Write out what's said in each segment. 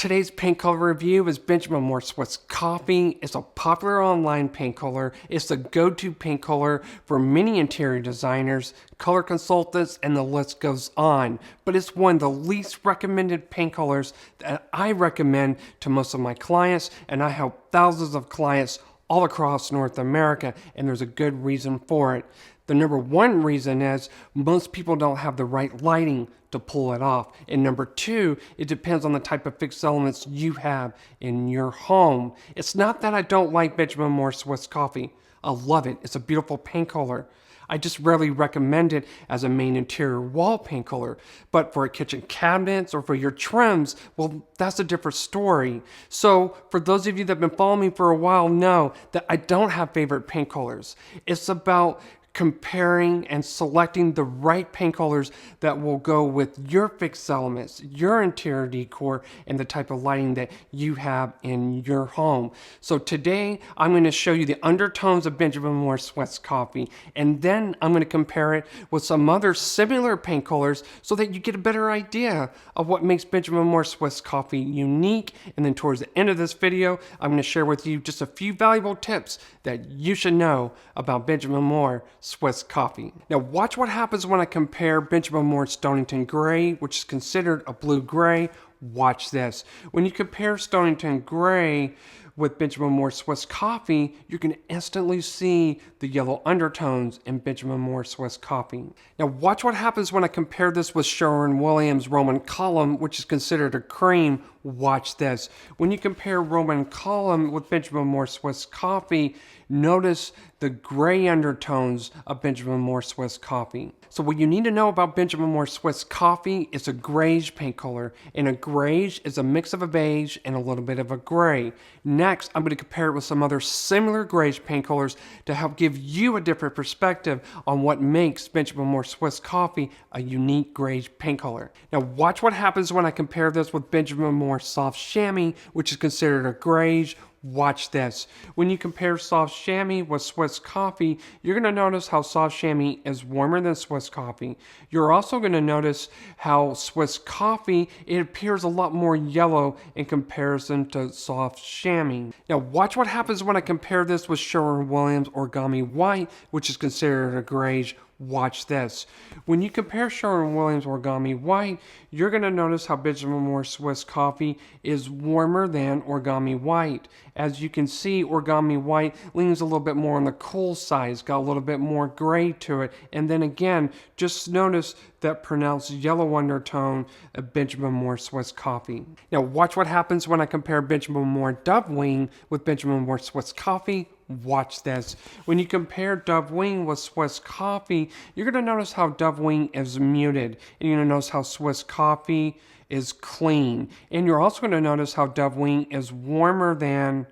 Today's paint color review is Benjamin Moore Swiss Coffee. It's a popular online paint color. It's the go-to paint color for many interior designers, color consultants, and the list goes on. But it's one of the least recommended paint colors that I recommend to most of my clients, and I help thousands of clients all across North America, and there's a good reason for it. The number one reason is most people don't have the right lighting to pull it off. And number two, it depends on the type of fixed elements you have in your home. It's not that I don't like Benjamin Moore Swiss Coffee. I love it. It's a beautiful paint color. I just rarely recommend it as a main interior wall paint color. But for kitchen cabinets or for your trims, well, that's a different story. So for those of you that have been following me for a while know that I don't have favorite paint colors. It's about comparing and selecting the right paint colors that will go with your fixed elements, your interior decor, and the type of lighting that you have in your home. So today I'm going to show you the undertones of Benjamin Moore Swiss Coffee, and then I'm going to compare it with some other similar paint colors so that you get a better idea of what makes Benjamin Moore Swiss Coffee unique. And then towards the end of this video, I'm going to share with you just a few valuable tips that you should know about Benjamin Moore Swiss Coffee. Now watch what happens when I compare Benjamin Moore Stonington Gray, which is considered a blue gray. Watch this. When you compare Stonington Gray with Benjamin Moore Swiss Coffee, you can instantly see the yellow undertones in Benjamin Moore Swiss Coffee. Now watch what happens when I compare this with Sherwin-Williams Roman Column, which is considered a cream. Watch this. When you compare Roman Column with Benjamin Moore Swiss Coffee, notice the gray undertones of Benjamin Moore Swiss Coffee. So what you need to know about Benjamin Moore Swiss Coffee is a greige paint color, and a greige is a mix of a beige and a little bit of a gray. Next, I'm going to compare it with some other similar greige paint colors to help give you a different perspective on what makes Benjamin Moore Swiss Coffee a unique greige paint color. Now watch what happens when I compare this with Benjamin Moore Soft Chamois, which is considered a greige. Watch this. When you compare Soft Chamois with Swiss Coffee, you're going to notice how Soft Chamois is warmer than Swiss Coffee. You're also going to notice how Swiss Coffee, it appears a lot more yellow in comparison to Soft Chamois. Now watch what happens when I compare this with Sherwin-Williams Origami White, which is considered a greige. Watch this. When you compare Sherwin-Williams Origami White, you're going to notice how Benjamin Moore Swiss Coffee is warmer than Origami White. As you can see, Origami White leans a little bit more on the cool side. It's got a little bit more gray to it. And then again, just notice that pronounced yellow undertone of Benjamin Moore Swiss Coffee. Now watch what happens when I compare Benjamin Moore Dove Wing with Benjamin Moore Swiss Coffee. Watch this. When you compare Dove Wing with Swiss Coffee, you're going to notice how Dove Wing is muted, and you're going to notice how Swiss Coffee is clean. And you're also going to notice how Dove Wing is warmer than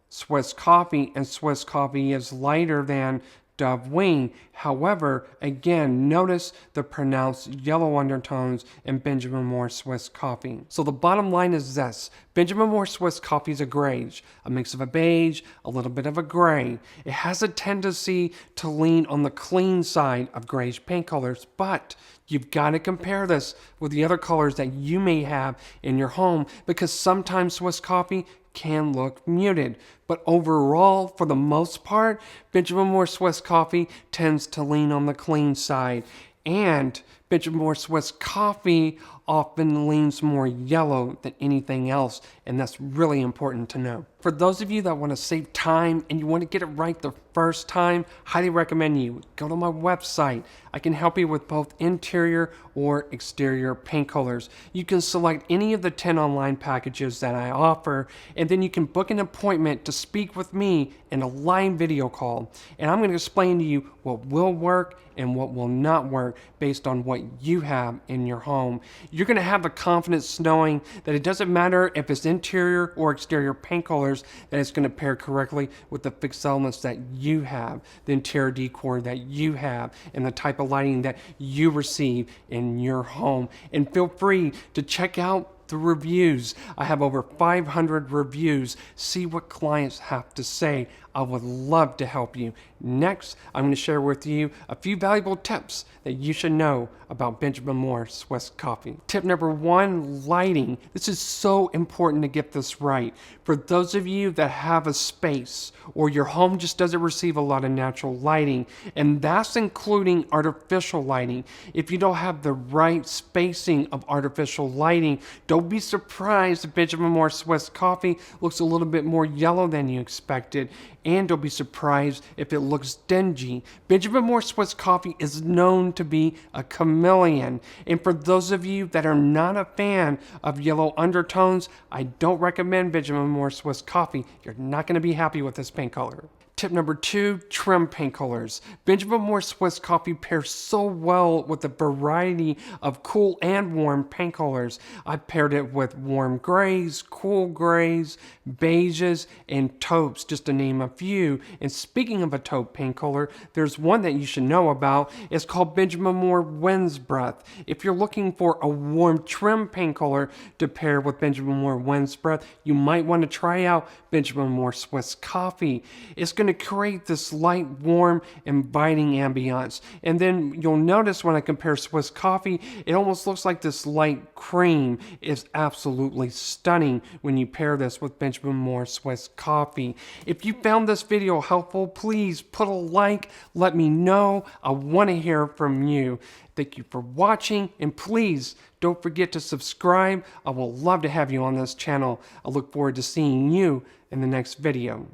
Swiss Coffee, and Swiss Coffee is lighter than Dove Wing. However, again, notice the pronounced yellow undertones in Benjamin Moore Swiss Coffee. So the bottom line is this. Benjamin Moore Swiss Coffee is a greige, a mix of a beige, a little bit of a gray. It has a tendency to lean on the clean side of greige paint colors, but you've got to compare this with the other colors that you may have in your home, because sometimes Swiss Coffee can look muted. But overall, for the most part, Benjamin Moore Swiss Coffee tends to lean on the clean side. And Benjamin Moore Swiss Coffee often leans more yellow than anything else, and that's really important to know. For those of you that want to save time and you want to get it right the first time, highly recommend you go to my website. I can help you with both interior or exterior paint colors. You can select any of the 10 online packages that I offer, and then you can book an appointment to speak with me in a live video call. And I'm going to explain to you what will work and what will not work based on what you have in your home. You're going to have the confidence knowing that it doesn't matter if it's interior or exterior paint colors, that it's going to pair correctly with the fixed elements that you have, the interior decor that you have, and the type of lighting that you receive in your home. And feel free to check out the reviews. I have over 500 reviews. See what clients have to say. I would love to help you. Next, I'm going to share with you a few valuable tips that you should know about Benjamin Moore Swiss coffee. Tip number 1, lighting. This is so important to get this right. For those of you that have a space or your home just doesn't receive a lot of natural lighting, and that's including artificial lighting. If you don't have the right spacing of artificial lighting, don't be surprised if Benjamin Moore Swiss coffee looks a little bit more yellow than you expected. And don't be surprised if it looks dingy. Benjamin Moore Swiss coffee is known to be a chameleon. And for those of you that are not a fan of yellow undertones, I don't recommend Benjamin Moore Swiss coffee. You're not going to be happy with this paint color. Tip number 2, trim paint colors. Benjamin Moore Swiss coffee pairs so well with a variety of cool and warm paint colors. I've paired it with warm grays, cool grays, beiges, and taupes, just to name a few. And speaking of a taupe paint color, there's one that you should know about. It's called Benjamin Moore Wind's Breath. If you're looking for a warm trim paint color to pair with Benjamin Moore Wind's Breath, you might want to try out Benjamin Moore Swiss coffee. It's going to create this light, warm, inviting ambiance. And then you'll notice when I compare Swiss coffee, it almost looks like this light cream. It's absolutely stunning when you pair this with Benjamin Moore Swiss coffee. If you found this video helpful, please put a like, let me know. I want to hear from you. Thank you for watching, and please don't forget to subscribe. I will love to have you on this channel. I look forward to seeing you in the next video.